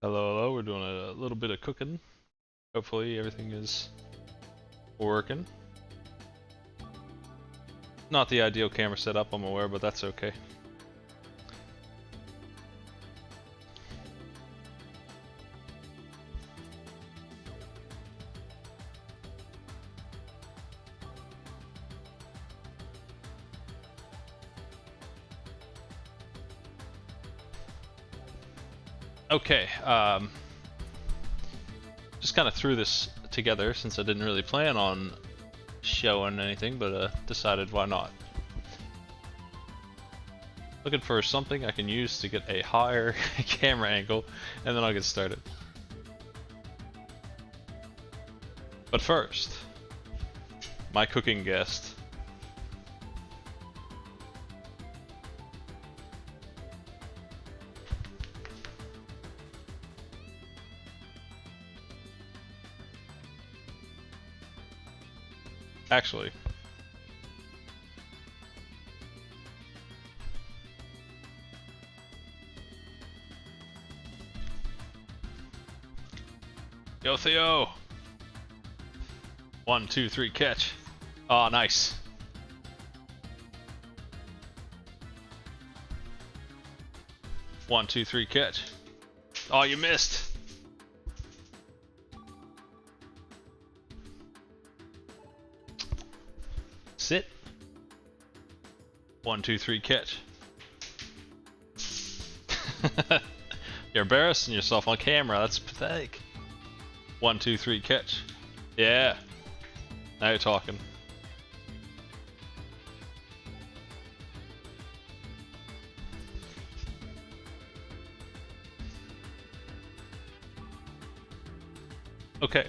Hello, hello. We're doing a little bit of cooking. Hopefully everything is working. Not the ideal camera setup, I'm aware, but that's okay. Okay, just kind of threw this together since I didn't really plan on showing anything, but decided why not. Looking for something I can use to get a higher camera angle, and then I'll get started. But first, my cooking guest. Actually, yo Theo! 1, 2, 3, catch. Oh, nice. One, two, three, catch. Oh, you missed. Sit. 1, 2, 3, catch. You're embarrassing yourself on camera. That's pathetic. 1, 2, 3, catch. Yeah. Now you're talking. Okay.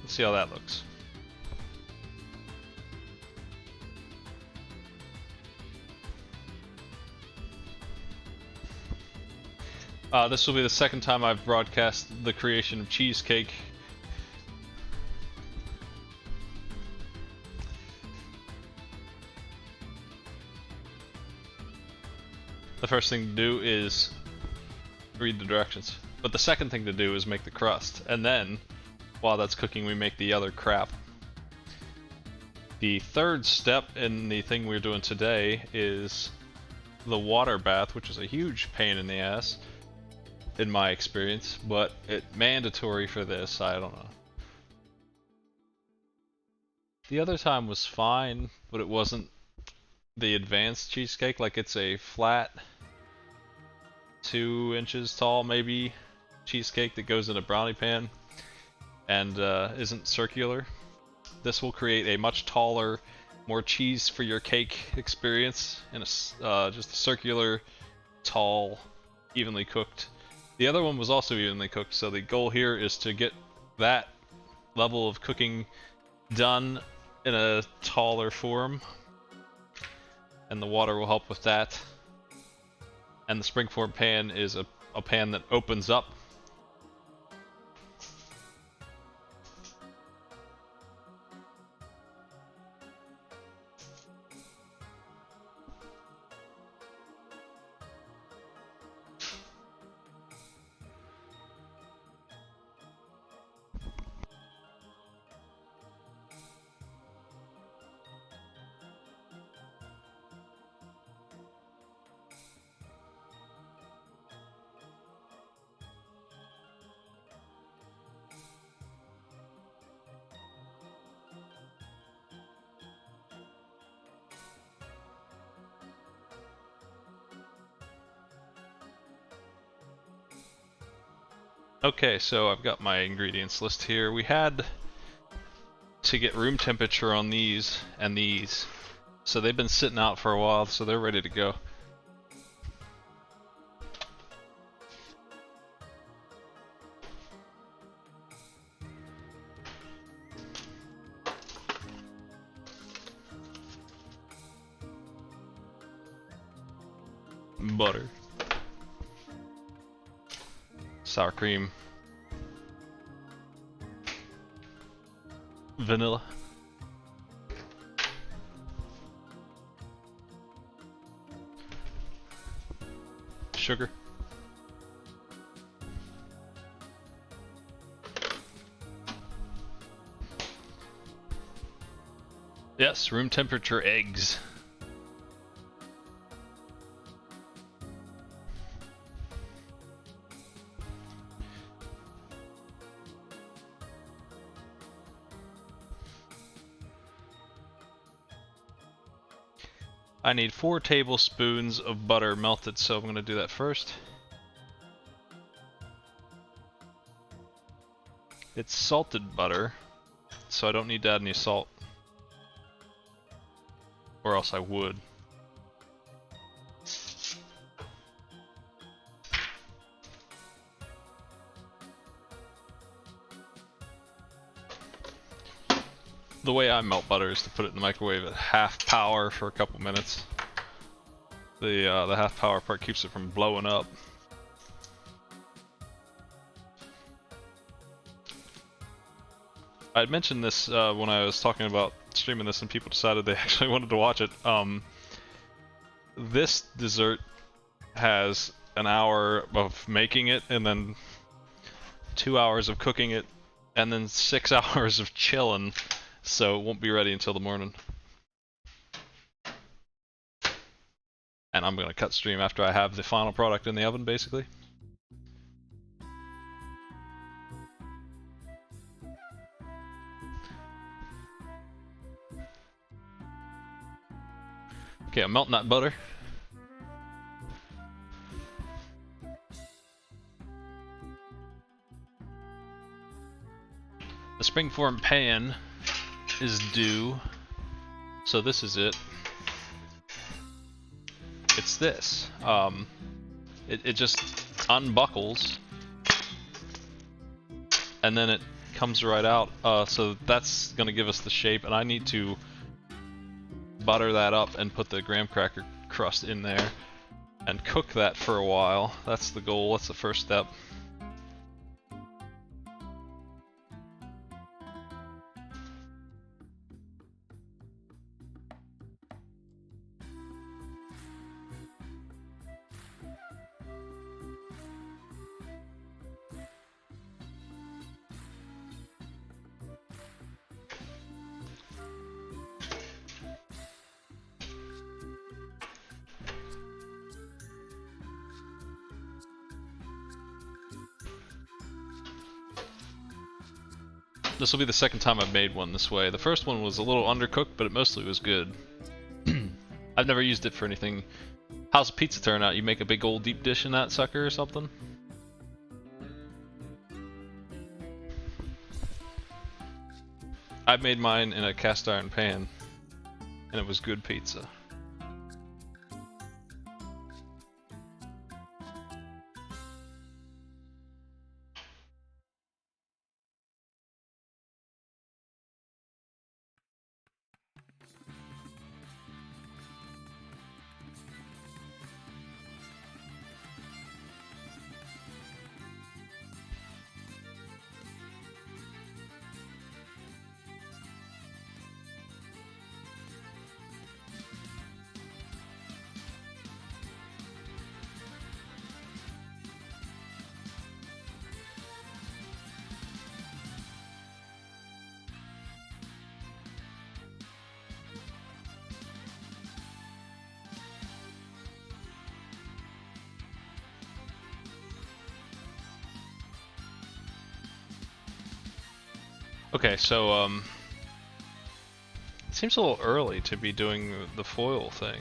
Let's see how that looks. This will be the second time I've broadcast the creation of Cheesecake. The first thing to do is read the directions. But the second thing to do is make the crust. And then, while that's cooking, we make the other crap. The third step in the thing we're doing today is the water bath, which is a huge pain in the ass, in my experience, but it's mandatory for this, I don't know. The other time was fine, but it wasn't the advanced cheesecake, like it's a flat 2 inches tall maybe cheesecake that goes in a brownie pan and isn't circular. This will create a much taller, more cheese for your cake experience in a just a circular, tall, evenly cooked. The other one was also evenly cooked, so the goal here is to get that level of cooking done in a taller form, and the water will help with that. And the springform pan is a pan that opens up. Okay, so I've got my ingredients list here. We had to get room temperature on these and these. So they've been sitting out for a while, so they're ready to go. Butter. Sour cream. Vanilla. Sugar. Yes, room temperature eggs. I need 4 tablespoons of butter melted, so I'm going to do that first. It's salted butter, so I don't need to add any salt. Or else I would. The way I melt butter is to put it in the microwave at half power for a couple minutes. The half power part keeps it from blowing up. I had mentioned this when I was talking about streaming this and people decided they actually wanted to watch it. This dessert has an hour of making it and then 2 hours of cooking it and then 6 hours of chilling, so it won't be ready until the morning. And I'm gonna cut stream after I have the final product in the oven, basically. Okay, I'm melting that butter. The springform pan is due, so this is it. It's this. It just unbuckles, and then it comes right out. So that's gonna give us the shape, and I need to butter that up and put the graham cracker crust in there and cook that for a while. That's the goal. That's the first step. This will be the second time I've made one this way. The first one was a little undercooked, but it mostly was good. I've never used it for anything. How's a pizza turn out? You make a big old deep dish in that sucker or something? I made mine in a cast iron pan, and it was good pizza. Okay, so it seems a little early to be doing the foil thing.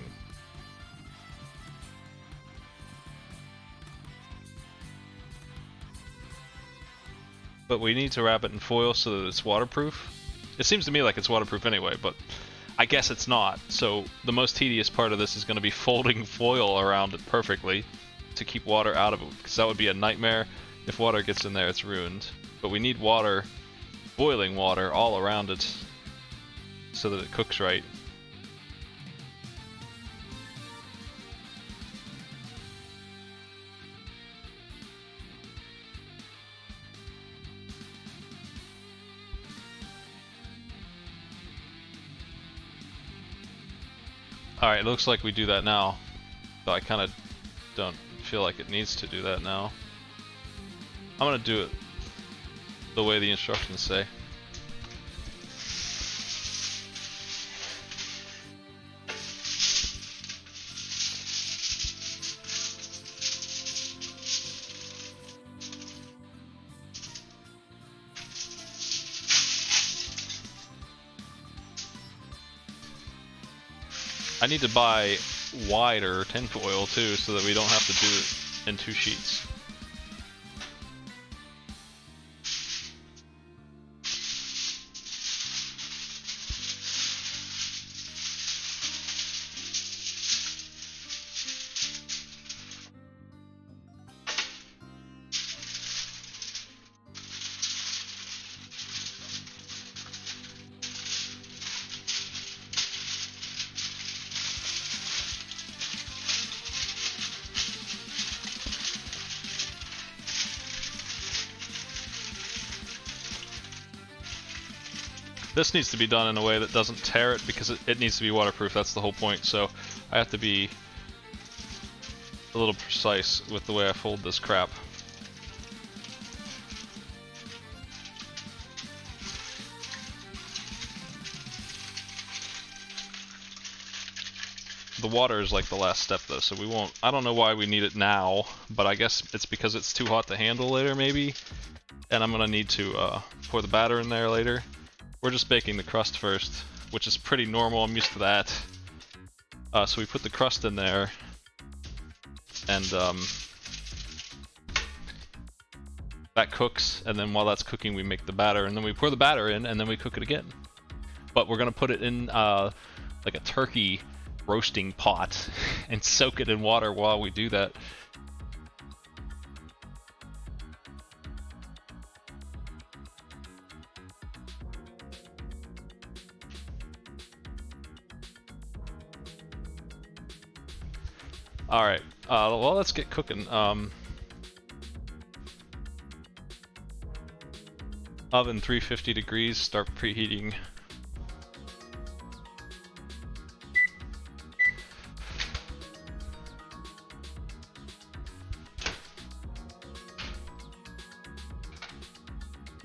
But we need to wrap it in foil so that it's waterproof. It seems to me like it's waterproof anyway, but I guess it's not. So the most tedious part of this is going to be folding foil around it perfectly to keep water out of it, because that would be a nightmare. If water gets in there, it's ruined. But we need water, boiling water, all around it so that it cooks right. Alright, it looks like we do that now, though I kind of don't feel like it needs to do that now. I'm gonna do it the way the instructions say. I need to buy wider tinfoil too, so that we don't have to do it in 2 sheets. This needs to be done in a way that doesn't tear it, because it needs to be waterproof. That's the whole point. So I have to be a little precise with the way I fold this crap. The water is like the last step though, so we won't... I don't know why we need it now, but I guess it's because it's too hot to handle later maybe. And I'm gonna need to pour the batter in there later. We're just baking the crust first, which is pretty normal. I'm used to that. So we put the crust in there, and that cooks, and then while that's cooking we make the batter, and then we pour the batter in, and then we cook it again. But we're gonna put it in like a turkey roasting pot and soak it in water while we do that. Alright, well, let's get cooking. Oven 350 degrees, start preheating.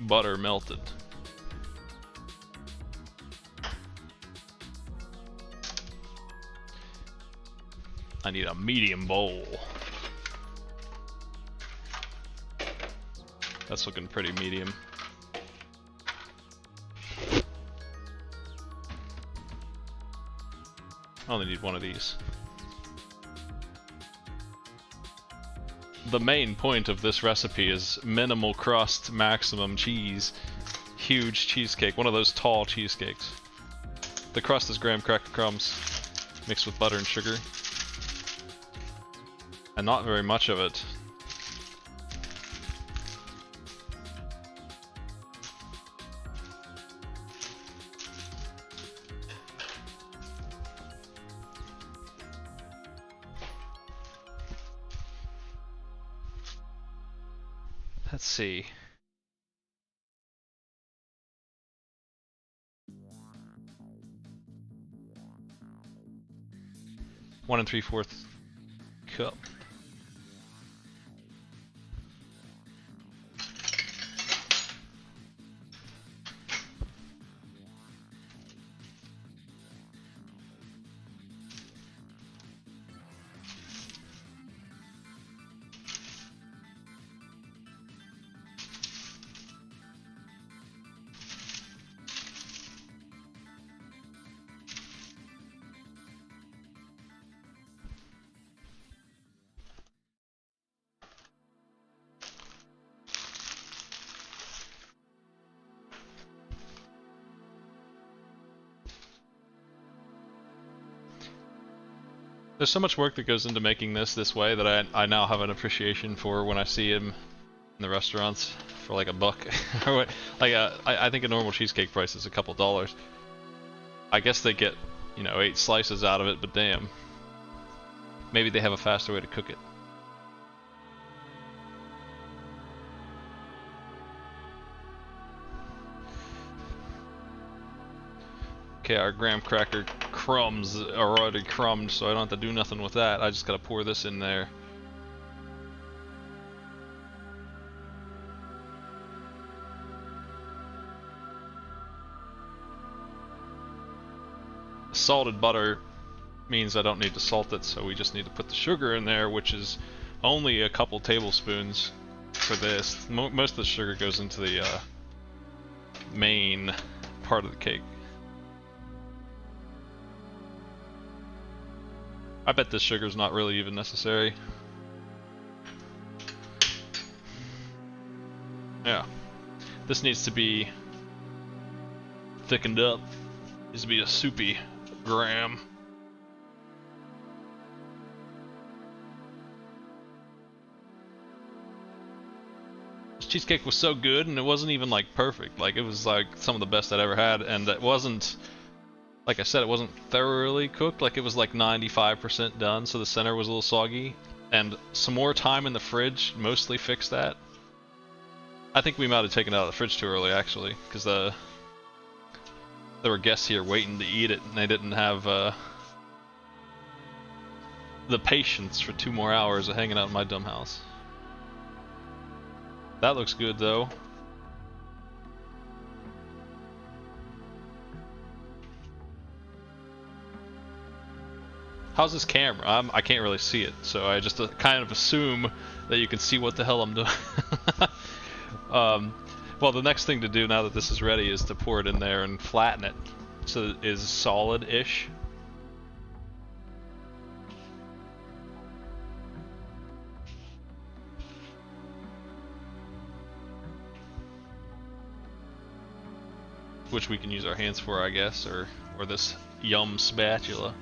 Butter melted. I need a medium bowl. That's looking pretty medium. I only need one of these. The main point of this recipe is minimal crust, maximum cheese. Huge cheesecake, one of those tall cheesecakes. The crust is graham cracker crumbs mixed with butter and sugar. And not very much of it. Let's see. One 3/4 cup. There's so much work that goes into making this way that I now have an appreciation for when I see him in the restaurants for like $1. Or what, like I think a normal cheesecake price is a couple dollars. I guess they get, you know, 8 slices out of it, but damn. Maybe they have a faster way to cook it. Okay, our graham cracker crumbs are already crumbed, so I don't have to do nothing with that. I just gotta pour this in there. Salted butter means I don't need to salt it, so we just need to put the sugar in there, which is only a couple tablespoons for this. Most of the sugar goes into the main part of the cake. I bet this sugar's not really even necessary. Yeah. This needs to be thickened up. Needs to be a soupy graham. This cheesecake was so good, and it wasn't even like perfect. Like, it was like some of the best I'd ever had, and it wasn't, like I said, it wasn't thoroughly cooked. Like, it was like 95% done, so the center was a little soggy. And some more time in the fridge mostly fixed that. I think we might have taken it out of the fridge too early, actually, because there were guests here waiting to eat it, and they didn't have the patience for 2 more hours of hanging out in my dumb house. That looks good, though. How's this camera? I can't really see it, so I just kind of assume that you can see what the hell I'm doing. Well, the next thing to do now that this is ready is to pour it in there and flatten it so it is solid-ish. Which we can use our hands for, I guess, or this yum spatula.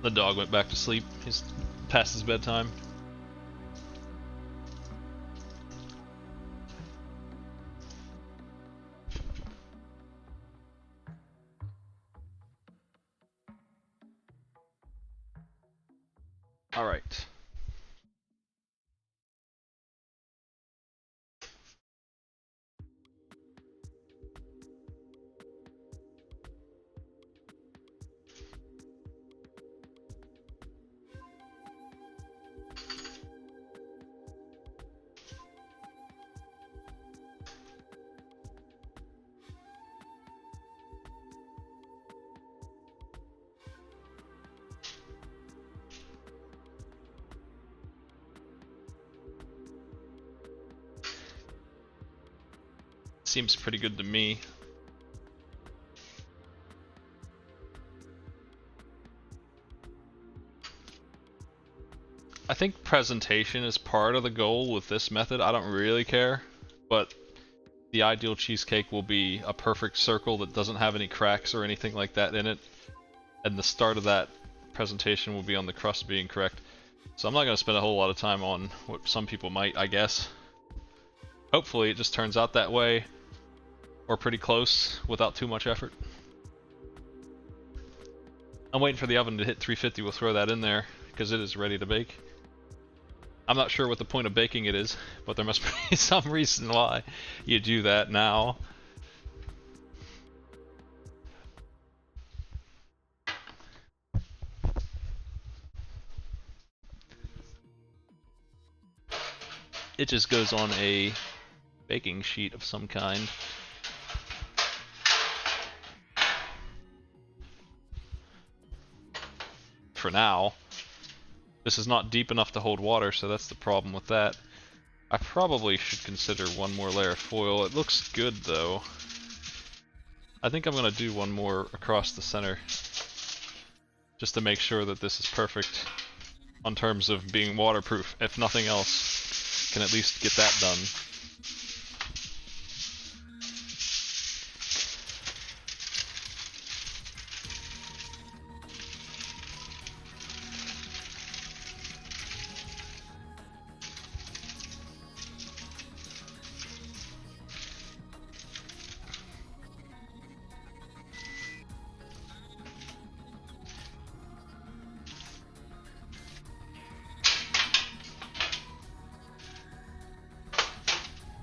The dog went back to sleep. He's past his bedtime. All right. Seems pretty good to me. I think presentation is part of the goal with this method. I don't really care, but the ideal cheesecake will be a perfect circle that doesn't have any cracks or anything like that in it. And the start of that presentation will be on the crust being correct. So I'm not going to spend a whole lot of time on what some people might, I guess. Hopefully it just turns out that way, or pretty close, without too much effort. I'm waiting for the oven to hit 350. We'll throw that in there, because it is ready to bake. I'm not sure what the point of baking it is, but there must be some reason why you do that now. It just goes on a baking sheet of some kind. For now. This is not deep enough to hold water, so that's the problem with that. I probably should consider one more layer of foil. It looks good though. I think I'm gonna do one more across the center, just to make sure that this is perfect on terms of being waterproof. If nothing else, can at least get that done.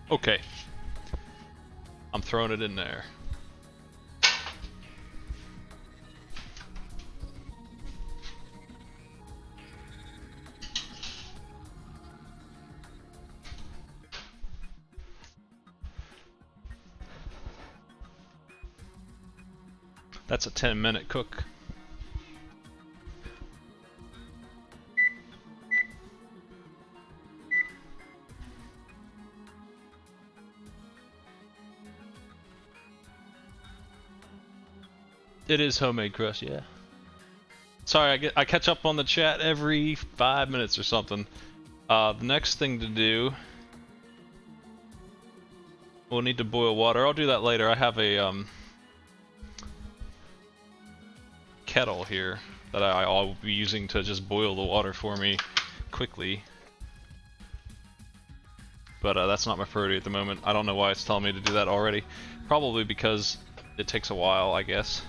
Okay. I'm throwing it in there. That's a 10-minute cook. It is homemade crust, yeah. Sorry, I catch up on the chat every 5 minutes or something. The next thing to do, we'll need to boil water. I'll do that later. I have a kettle here that I'll be using to just boil the water for me quickly. But that's not my priority at the moment. I don't know why it's telling me to do that already. Probably because it takes a while, I guess.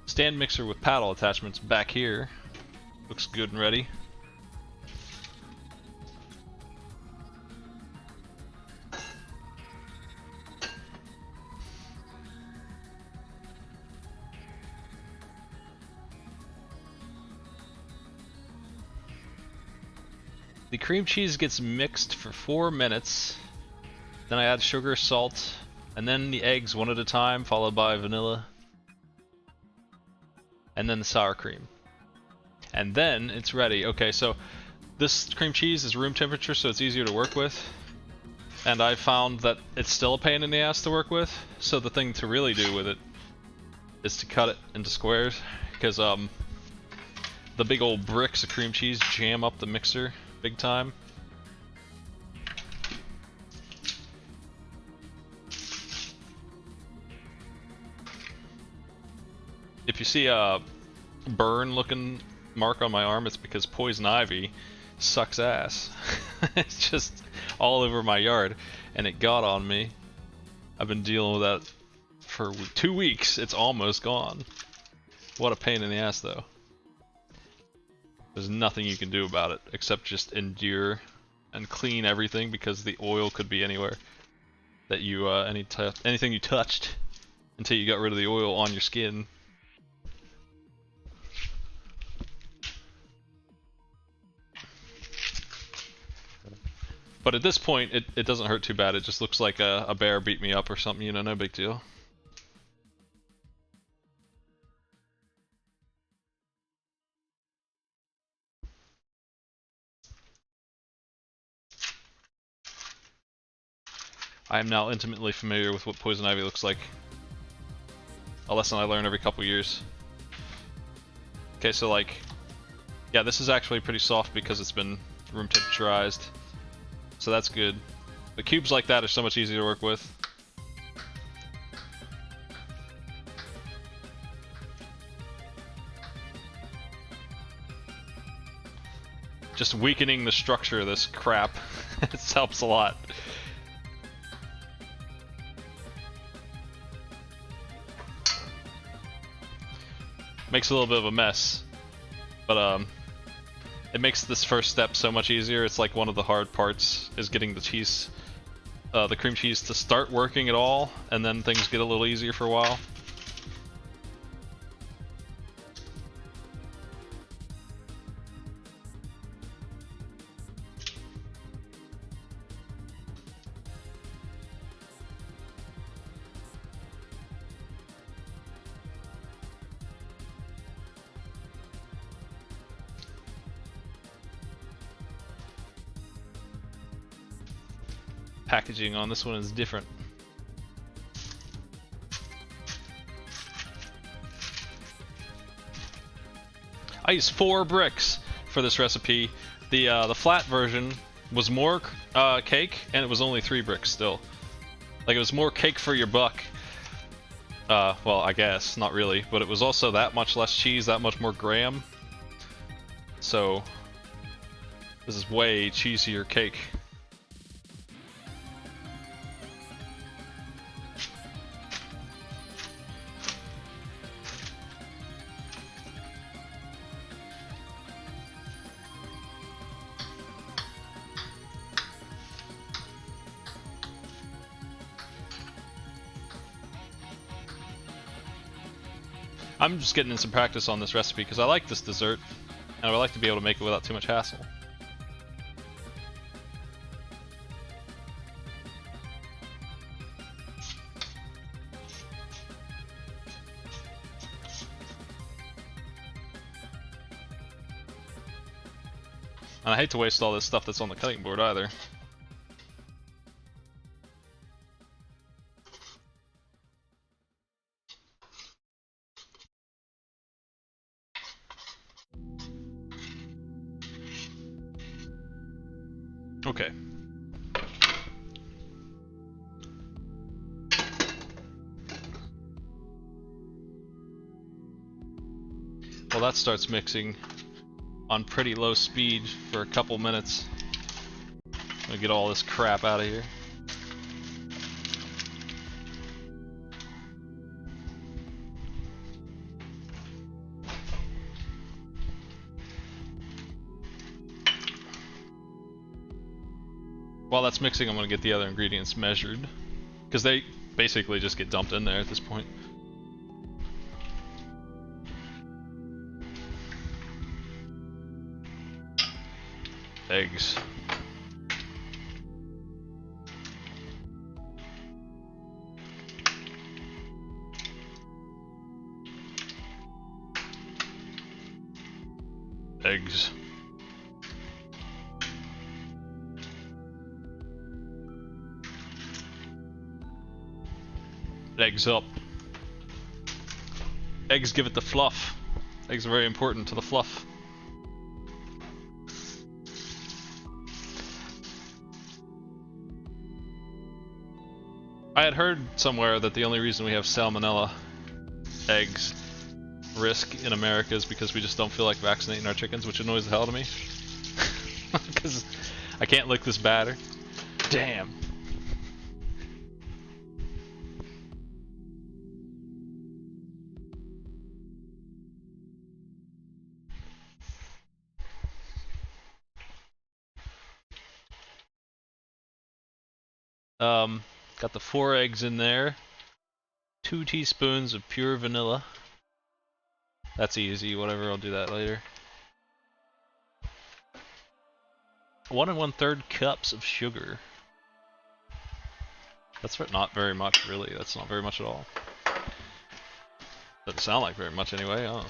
Stand mixer with paddle attachments back here. Looks good and ready. The cream cheese gets mixed for 4 minutes. Then I add sugar, salt, and then the eggs one at a time, followed by vanilla. And then the sour cream. And then it's ready. Okay, so this cream cheese is room temperature, so it's easier to work with. And I found that it's still a pain in the ass to work with, so the thing to really do with it is to cut it into squares, because the big old bricks of cream cheese jam up the mixer big time. If you see a burn looking mark on my arm, it's because poison ivy sucks ass. It's just all over my yard and it got on me. I've been dealing with that for 2 weeks. It's almost gone. What a pain in the ass though. There's nothing you can do about it except just endure and clean everything, because the oil could be anywhere that you anything you touched until you got rid of the oil on your skin. But at this point, it doesn't hurt too bad. It just looks like a bear beat me up or something, you know, no big deal. I am now intimately familiar with what poison ivy looks like. A lesson I learn every couple years. Okay, so like, yeah, this is actually pretty soft because it's been room temperaturized. So that's good. The cubes like that are so much easier to work with. Just weakening the structure of this crap. It helps a lot. Makes a little bit of a mess, but it makes this first step so much easier. It's like one of the hard parts is getting the cheese, the cream cheese to start working at all, and then things get a little easier for a while. packaging on this one is different. I used 4 bricks for this recipe. The flat version was more cake, and it was only 3 bricks still. Like, it was more cake for your buck. Well, I guess, not really, but it was also that much less cheese, that much more graham. So, this is way cheesier cake. I'm just getting in some practice on this recipe because I like this dessert, and I would like to be able to make it without too much hassle. And I hate to waste all this stuff that's on the cutting board either. Okay. Well, that starts mixing on pretty low speed for a couple minutes. I'm gonna get all this crap out of here. While that's mixing, I'm gonna get the other ingredients measured, because they basically just get dumped in there at this point. Eggs. Eggs. Eggs up. Eggs give it the fluff. Eggs are very important to the fluff. I had heard somewhere that the only reason we have salmonella eggs risk in America is because we just don't feel like vaccinating our chickens, which annoys the hell out of me. Because I can't lick this batter. Damn. Got the 4 eggs in there. 2 teaspoons of pure vanilla. That's easy, whatever, I'll do that later. 1 1/3 cups of sugar. That's not very much, really. That's not very much at all. Doesn't sound like very much anyway, oh.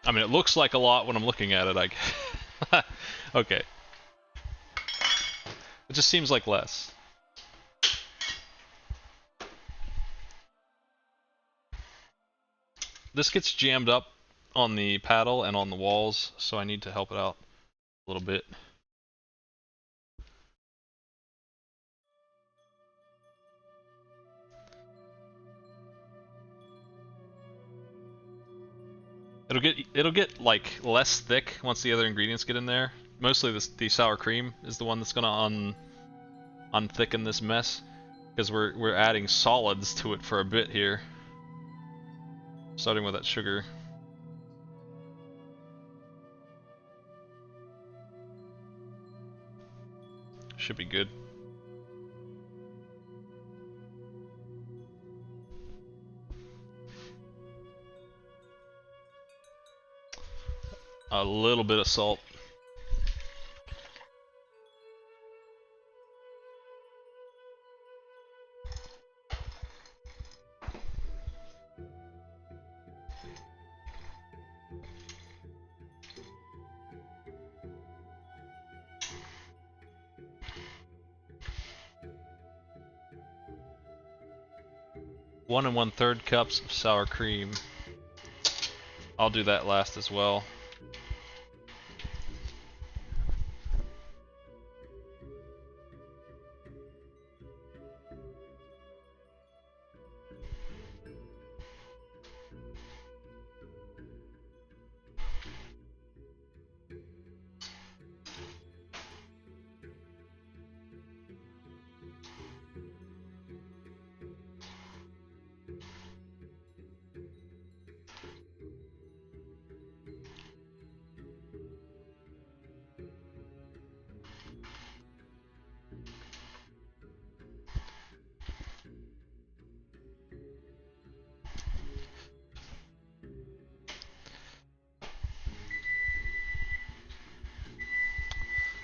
I mean, it looks like a lot when I'm looking at it, okay. It just seems like less. This gets jammed up on the paddle and on the walls, so I need to help it out a little bit. It'll get like less thick once the other ingredients get in there. Mostly the sour cream is the one that's gonna unthicken this mess, because we're adding solids to it for a bit here. Starting with that sugar. Should be good. A little bit of salt. 1 1/3 cups of sour cream. I'll do that last as well.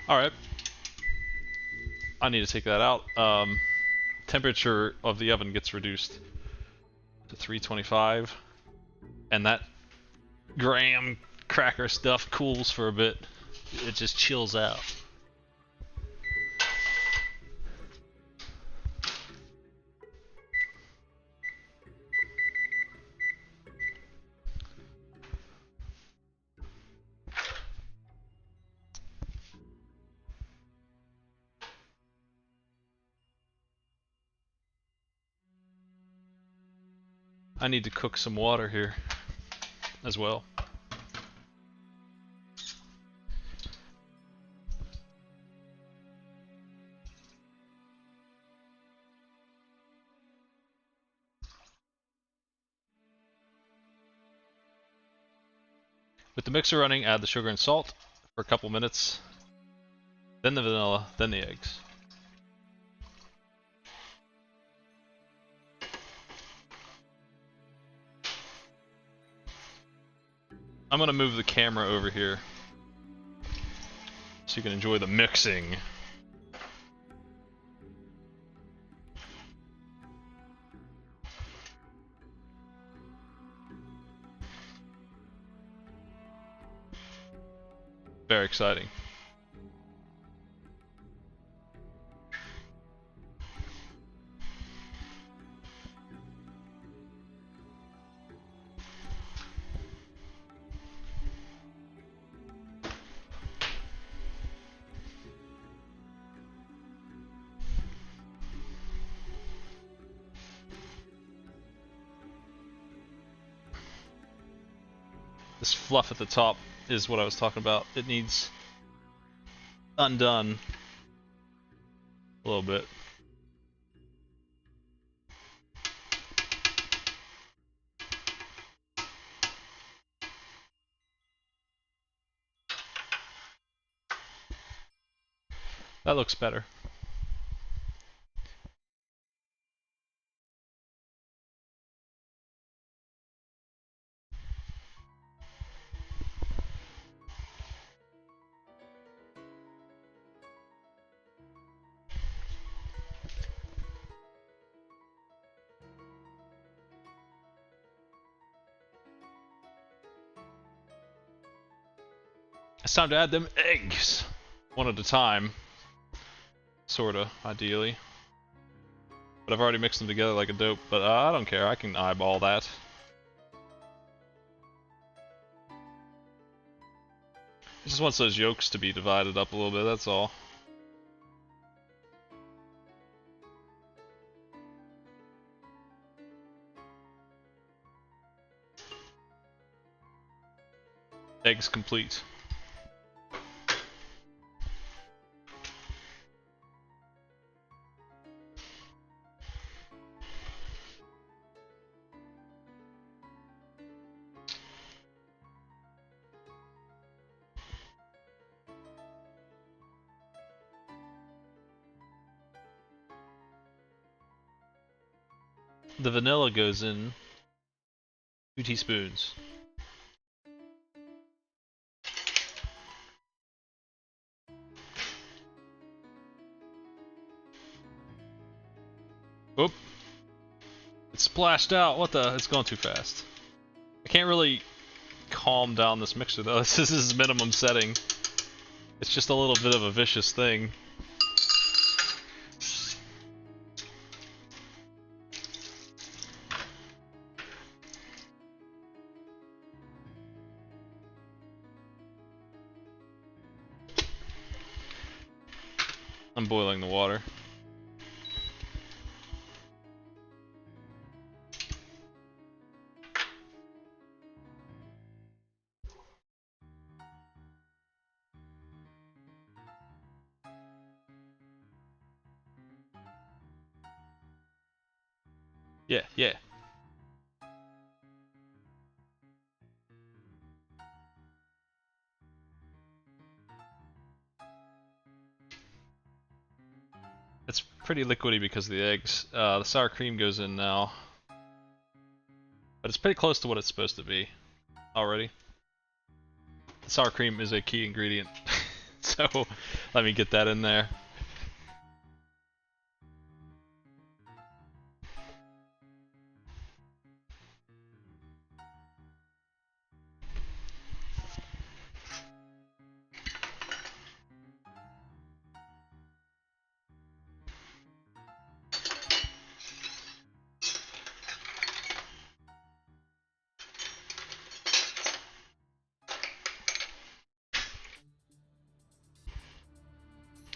Alright. I need to take that out. Temperature of the oven gets reduced to 325. And that graham cracker stuff cools for a bit. It just chills out. I need to cook some water here as well. With the mixer running, add the sugar and salt for a couple minutes, then the vanilla, then the eggs. I'm gonna move the camera over here so you can enjoy the mixing. Very exciting. This fluff at the top is what I was talking about. It needs undone a little bit. That looks better. It's time to add them eggs, one at a time, sorta, ideally. But I've already mixed them together like a dope, but I don't care, I can eyeball that. I just want those yolks to be divided up a little bit, that's all. Eggs complete. The vanilla goes in 2 teaspoons. Oop. It splashed out. What the? It's going too fast. I can't really calm down this mixer though. This is minimum setting. It's just a little bit of a vicious thing. I'm boiling the water. Yeah, yeah. It's pretty liquidy because of the eggs. The sour cream goes in now. But it's pretty close to what it's supposed to be already. The sour cream is a key ingredient. So let me get that in there.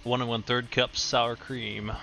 One and 1/3 cups sour cream.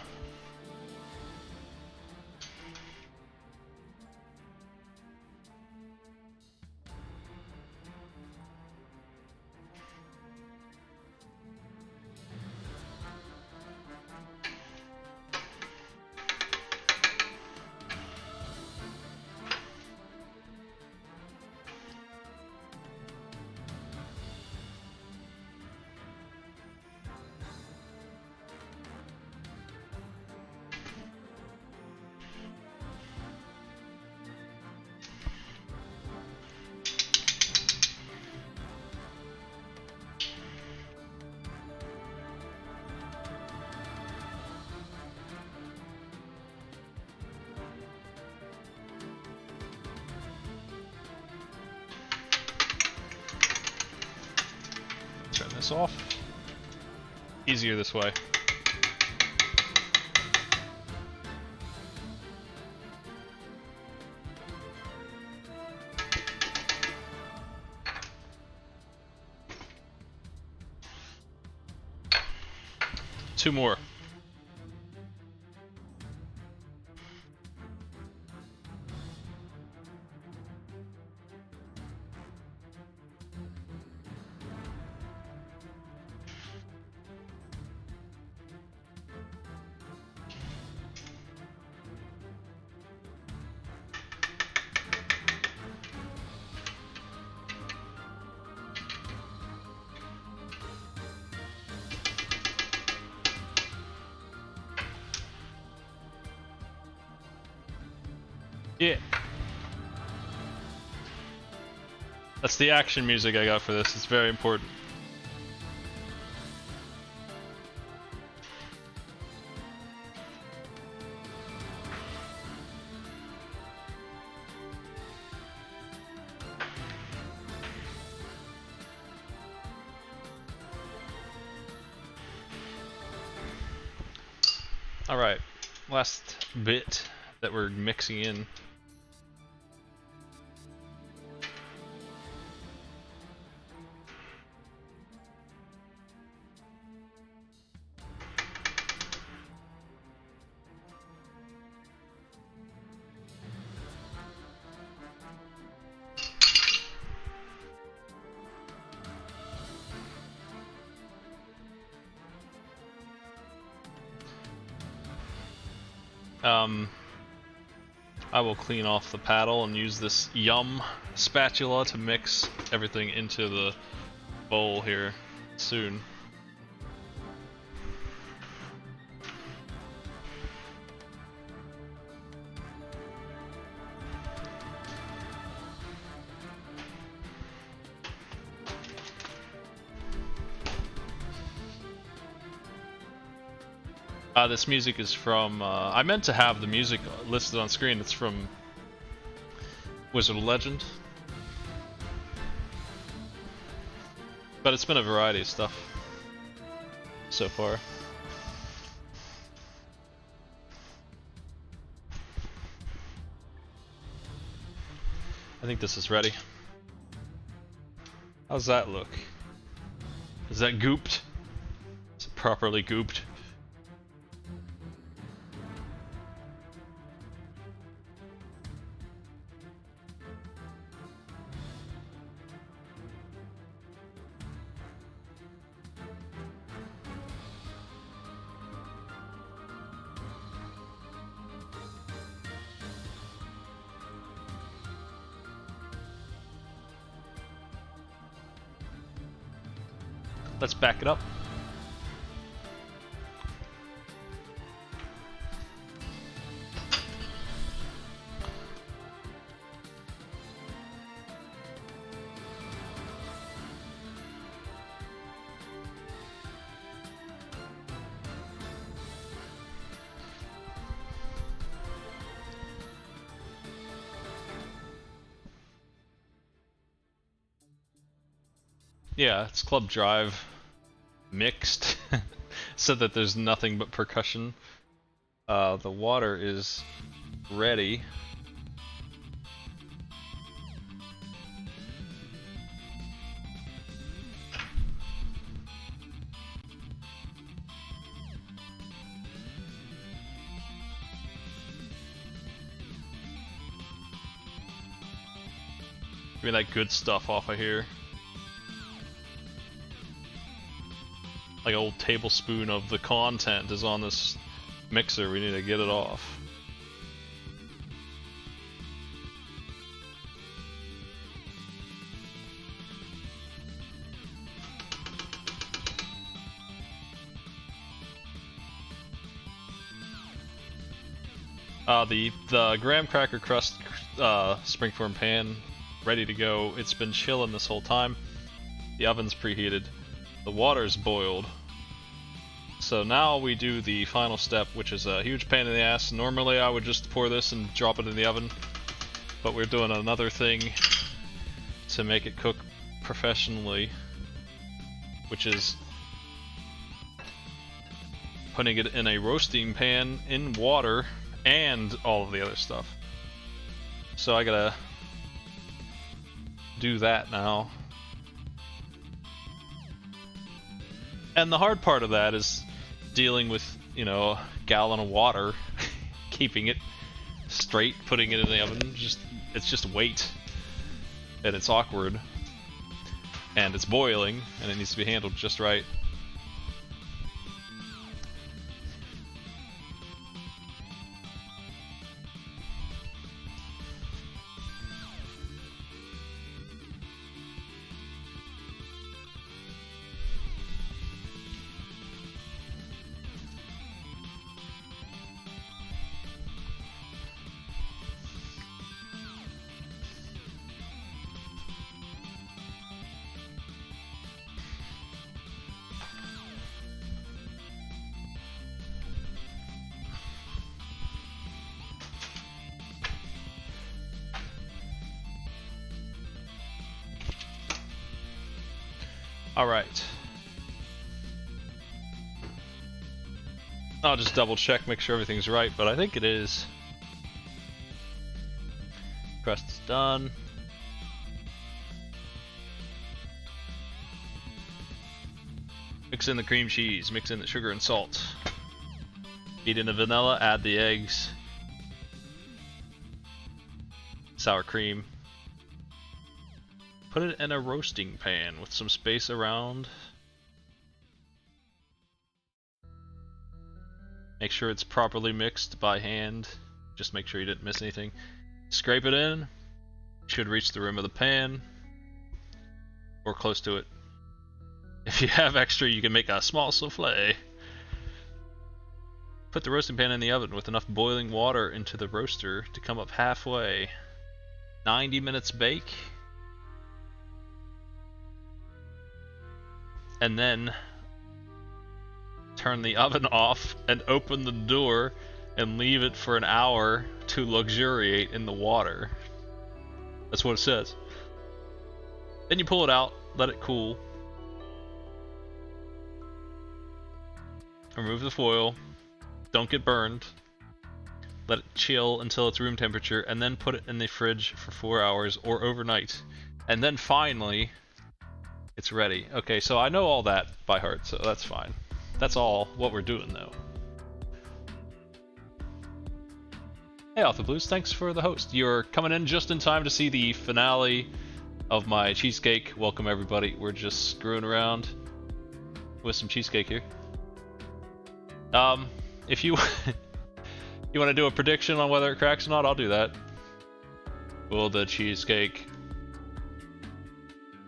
Turn this off. Easier this way. Two more. Yeah. That's the action music I got for this. It's very important. Alright, last bit that we're mixing in. I will clean off the paddle and use this Yum spatula to mix everything into the bowl here soon. This music is from, I meant to have the music listed on screen. It's from Wizard of Legend. But it's been a variety of stuff so far. I think this is ready. How's that look? Is that gooped? Is it properly gooped? let's back it up. Yeah, it's Club Drive mixed so that there's nothing but percussion. The water is ready. Give me that good stuff off of here. Like an old tablespoon of the content is on this mixer, we need to get it off. The graham cracker crust springform pan ready to go. It's been chilling this whole time. The oven's preheated. The water's boiled. So now we do the final step, which is a huge pain in the ass. Normally I would just pour this and drop it in the oven, but we're doing another thing to make it cook professionally, which is putting it in a roasting pan in water and all of the other stuff. So I gotta do that now. And the hard part of that is dealing with, you know, a gallon of water, keeping it straight, putting it in the oven. It's just weight, and it's awkward, and it's boiling, and it needs to be handled just right. Alright. I'll just double check, make sure everything's right, but I think it is. Crust's done. Mix in the cream cheese, mix in the sugar and salt. Beat in the vanilla, add the eggs. Sour cream. Put it in a roasting pan with some space around. Make sure it's properly mixed by hand. Just make sure you didn't miss anything. Scrape it in. Should reach the rim of the pan. Or close to it. If you have extra, you can make a small souffle. Put the roasting pan in the oven with enough boiling water into the roaster to come up halfway. 90 minutes bake. And then turn the oven off and open the door and leave it for an hour to luxuriate in the water. That's what it says. Then you pull it out, let it cool. Remove the foil. Don't get burned. Let it chill until it's room temperature, and then put it in the fridge for 4 hours or overnight. And then finally, it's ready. Okay, so I know all that by heart, so that's fine. That's all what we're doing, though. Hey, Alpha Blues, thanks for the host. You're coming in just in time to see the finale of my cheesecake. Welcome, everybody. We're just screwing around with some cheesecake here. If you you want to do a prediction on whether it cracks or not, I'll do that. Will the cheesecake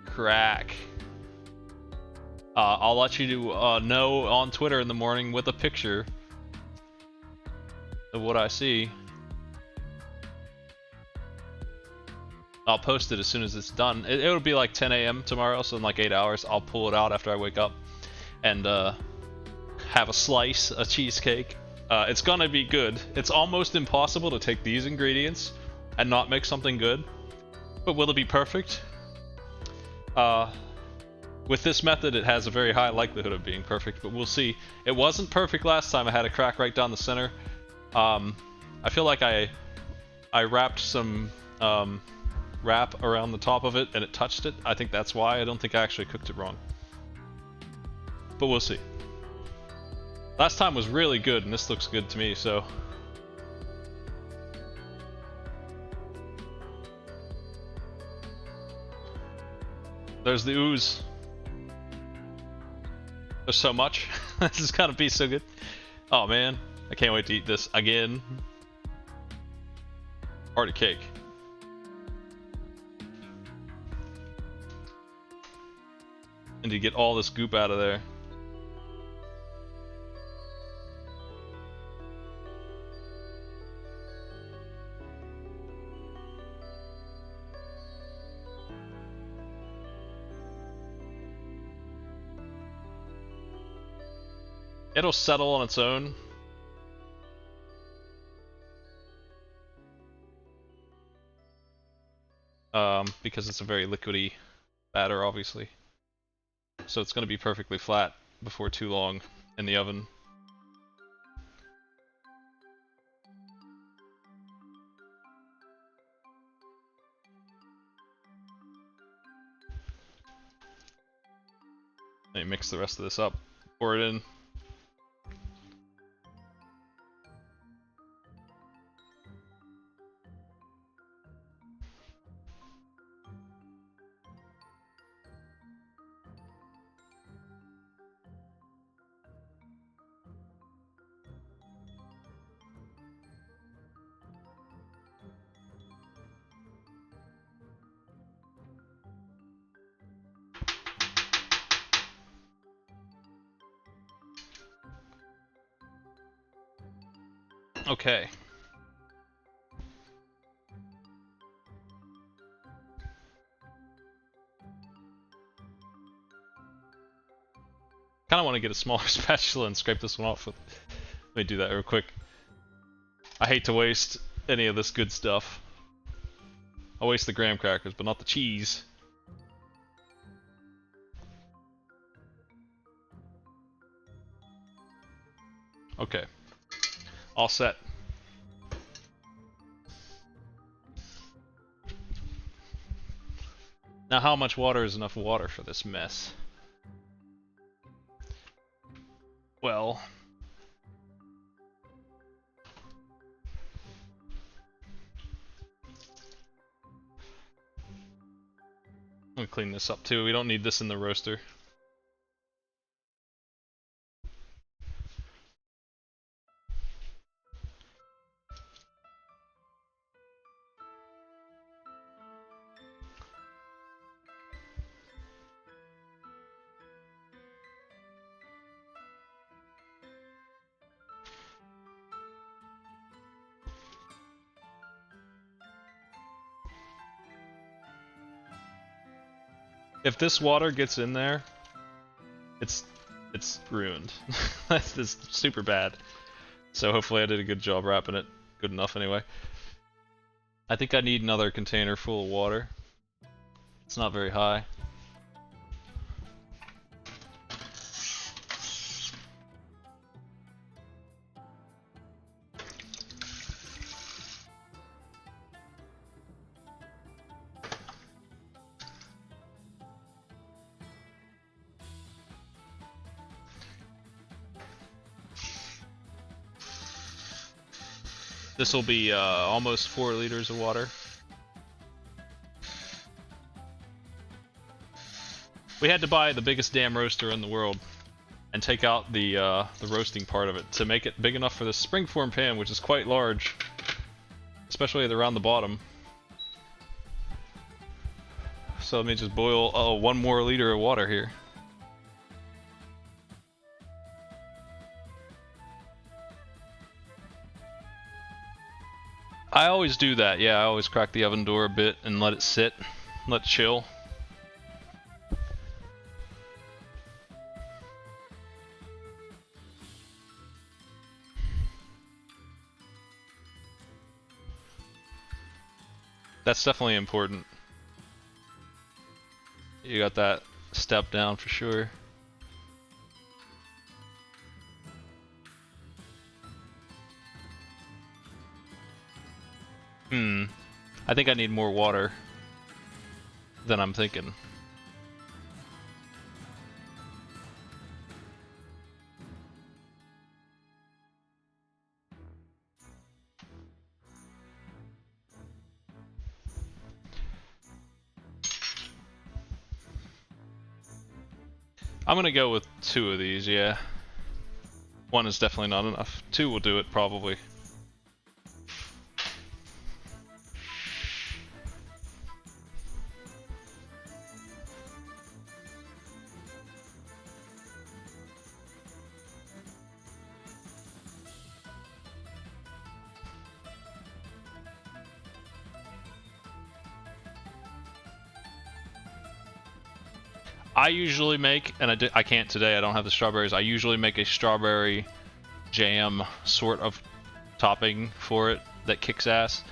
crack? I'll let you know on Twitter in the morning with a picture of what I see. I'll post it as soon as it's done. It'll be like 10 a.m. tomorrow, so in like 8 hours, I'll pull it out after I wake up and have a slice, a cheesecake. It's gonna be good. It's almost impossible to take these ingredients and not make something good. But will it be perfect? With this method, it has a very high likelihood of being perfect, but we'll see. It wasn't perfect last time. I had a crack right down the center. I feel like I wrapped some wrap around the top of it and it touched it. I think that's why. I don't think I actually cooked it wrong. But we'll see. Last time was really good, and this looks good to me, so... There's the ooze. There's so much. This is gonna be so good. Oh man, I can't wait to eat this again. Party cake. And to get all this goop out of there. It'll settle on its own. Because it's a very liquidy batter, obviously. So it's going to be perfectly flat before too long in the oven. Let me mix the rest of this up, pour it in. Okay. Kinda want to get a smaller spatula and scrape this one off with... Let me do that real quick. I hate to waste any of this good stuff. I'll waste the graham crackers, but not the cheese. Okay. All set. Now how much water is enough water for this mess? Well... I'm gonna clean this up too. We don't need this in the roaster. If this water gets in there, it's ruined. That's super bad. So hopefully I did a good job wrapping it. Good enough anyway. I think I need another container full of water. It's not very high. This will be almost 4 liters of water. We had to buy the biggest damn roaster in the world and take out the roasting part of it to make it big enough for the springform pan, which is quite large, especially around the bottom. So let me just boil 1 more liter of water here. I always do that, yeah, I always crack the oven door a bit and let it sit, let it chill. That's definitely important. You got that step down for sure. I think I need more water than I'm thinking. I'm gonna go with 2 of these, yeah. 1 is definitely not enough. 2 will do it, probably. I usually make, and I can't today, I don't have the strawberries, I usually make a strawberry jam sort of topping for it that kicks ass.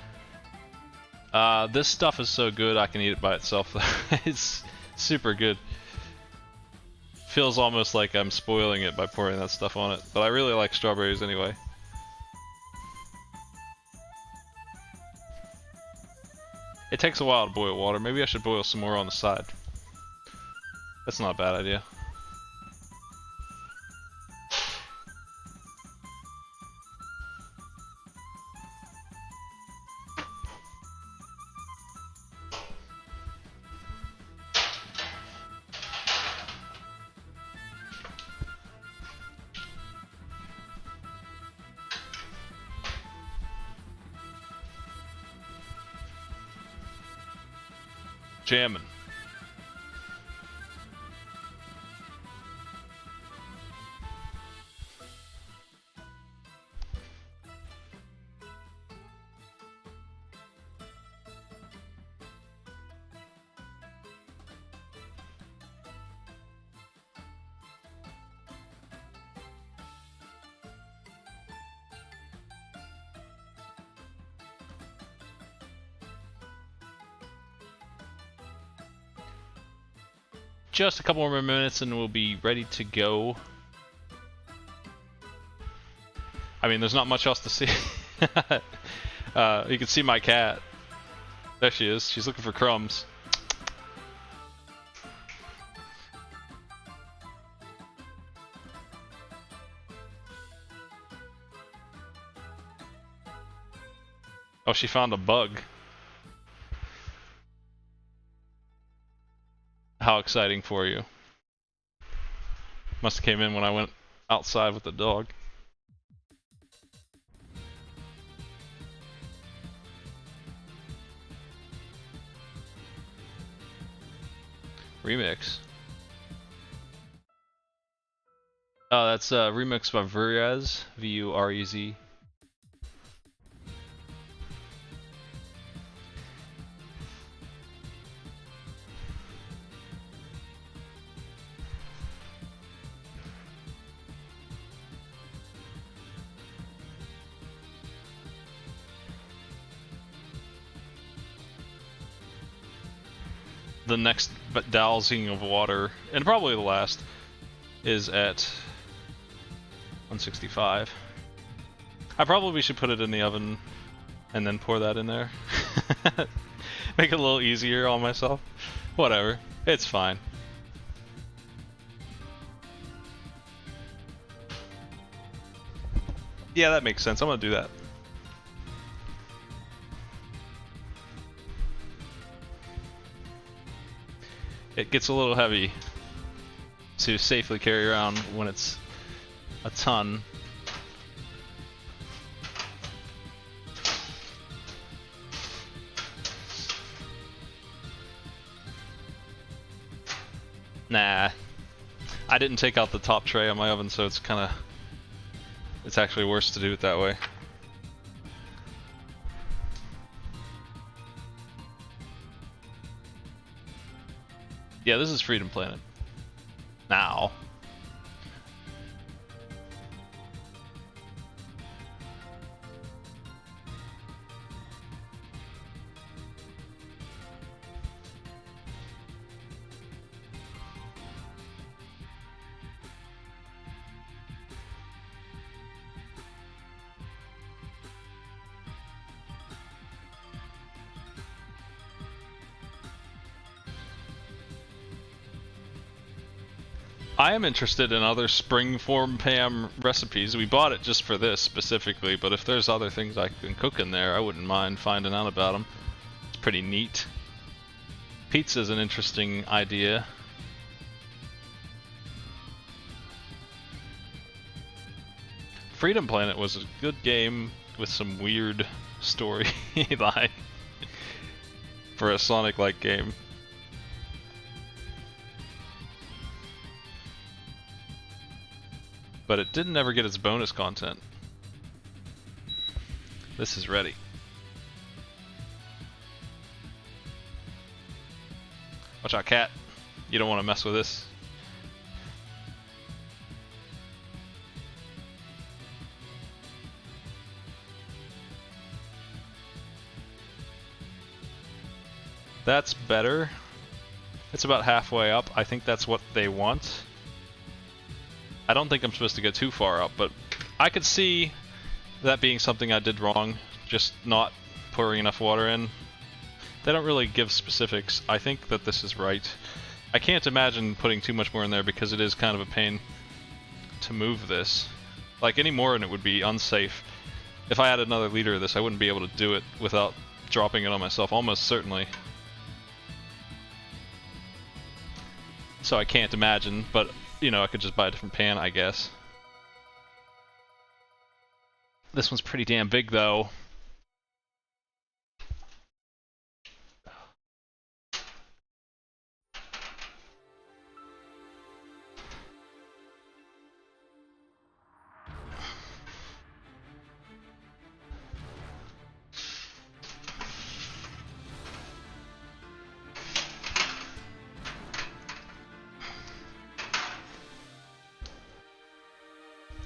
This stuff is so good I can eat it by itself. It's super good. Feels almost like I'm spoiling it by pouring that stuff on it, but I really like strawberries anyway. It takes a while to boil water. Maybe I should boil some more on the side. That's not a bad idea. Jammin'. Just a couple more minutes and we'll be ready to go. I mean, there's not much else to see. You can see my cat. There she is. She's looking for crumbs. Oh, she found a bug. How exciting for you. Must have came in when I went outside with the dog. Remix. Oh, that's a remix by Vurez, V-U-R-E-Z. The next dousing of water, and probably the last, is at 165. I probably should put it in the oven and then pour that in there. Make it a little easier on myself. Whatever, it's fine. Yeah, that makes sense. I'm gonna do that. It gets a little heavy to safely carry around when it's a ton. Nah, I didn't take out the top tray on my oven, so it's actually worse to do it that way. Yeah, this is Freedom Planet. Now. I am interested in other springform Pam recipes. We bought it just for this specifically, but if there's other things I can cook in there, I wouldn't mind finding out about them. It's pretty neat. Pizza's an interesting idea. Freedom Planet was a good game with some weird storyline for a Sonic-like game. But it didn't ever get its bonus content. This is ready. Watch out, cat. You don't want to mess with this. That's better. It's about halfway up. I think that's what they want. I don't think I'm supposed to go too far up, but I could see that being something I did wrong, just not pouring enough water in. They don't really give specifics. I think that this is right. I can't imagine putting too much more in there because it is kind of a pain to move this. Like, any more and it would be unsafe. If I had another liter of this, I wouldn't be able to do it without dropping it on myself, almost certainly. So I can't imagine, but you know, I could just buy a different pan, I guess. This one's pretty damn big, though.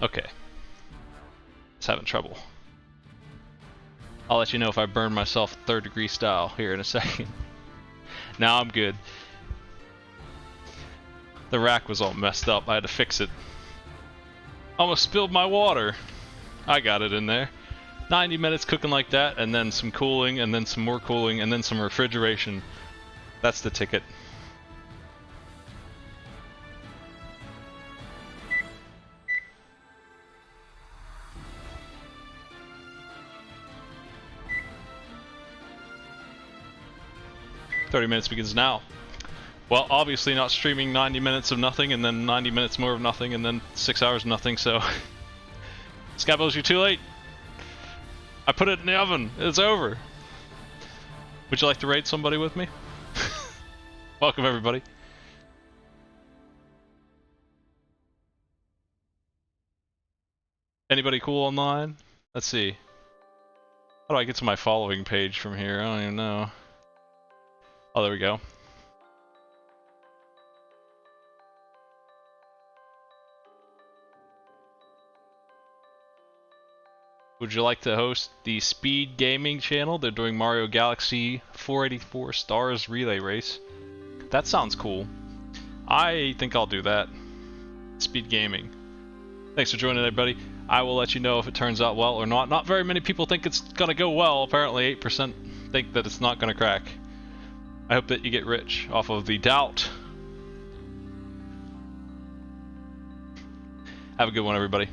Okay. It's having trouble. I'll let you know if I burn myself 3rd degree style here in a second. Now I'm good. The rack was all messed up. I had to fix it. Almost spilled my water. I got it in there. 90 minutes cooking like that, and then some cooling, and then some more cooling, and then some refrigeration. That's the ticket. .30 minutes begins now. Well, obviously not streaming 90 minutes of nothing, and then 90 minutes more of nothing, and then 6 hours of nothing, so... Scabos, you're too late! I put it in the oven! It's over! Would you like to raid somebody with me? Welcome, everybody. Anybody cool online? Let's see. How do I get to my following page from here? I don't even know. Oh, there we go. Would you like to host the Speed Gaming channel? They're doing Mario Galaxy 484 Stars Relay Race. That sounds cool. I think I'll do that. Speed Gaming. Thanks for joining, everybody. I will let you know if it turns out well or not. Not very many people think it's gonna go well. Apparently 8% think that it's not gonna crack. I hope that you get rich off of the doubt. Have a good one, everybody.